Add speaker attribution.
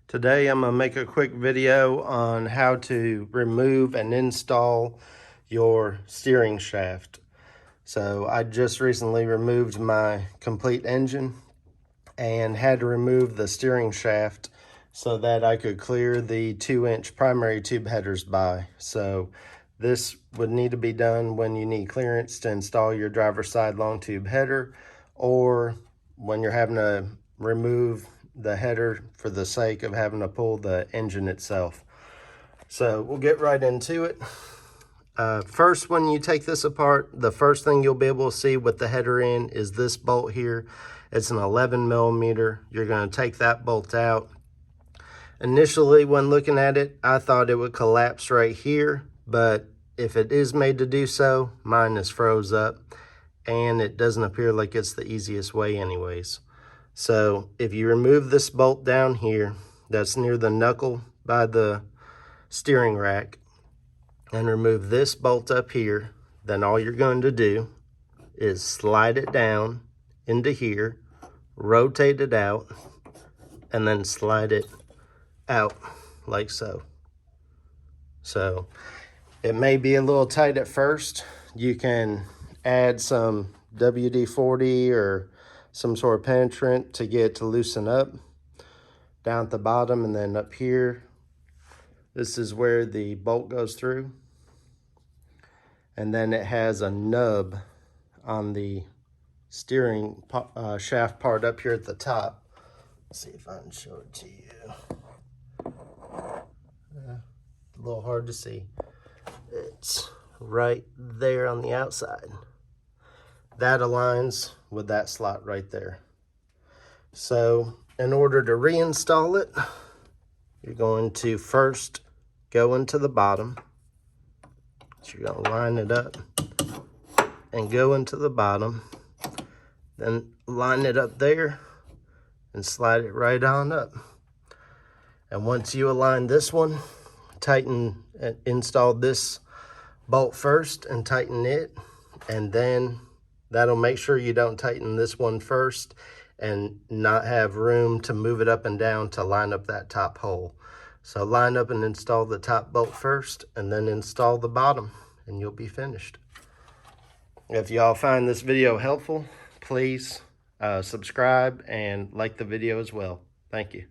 Speaker 1: Today I'm going to make a quick video on how to remove and install your steering shaft. So I just recently removed my complete engine and had to remove the steering shaft so that I could clear the 2-inch primary tube headers by. So this would need to be done when you need clearance to install your driver's side long tube header, or when you're having to remove the header for the sake of having to pull the engine itself. So we'll get right into it. First, when you take this apart, the first thing you'll be able to see with the header in is this bolt here. It's an 11 millimeter. You're going to take that bolt out. Initially, when looking at it, I thought it would collapse right here, but if it is made to do so, mine is froze up, and it doesn't appear like it's the easiest way anyways. So if you remove this bolt down here, that's near the knuckle by the steering rack, and remove this bolt up here, then all you're going to do is slide it down into here, rotate it out, and then slide it out like so. So it may be a little tight at first. You can add some WD-40 or some sort of penetrant to get it to loosen up down at the bottom, and then up here, this is where the bolt goes through. And then it has a nub on the steering shaft part up here at the top. Let's see if I can show it to you. A little hard to see. It's right there on the outside. That aligns with that slot right there. So in order to reinstall it, you're going to first go into the bottom. So you're going to line it up and go into the bottom, then line it up there and slide it right on up. And once you align this one, tighten and install this bolt first and tighten it, and then that'll make sure you don't tighten this one first and not have room to move it up and down to line up that top hole. So line up and install the top bolt first, and then install the bottom, and you'll be finished. If y'all find this video helpful, please subscribe and like the video as well. Thank you.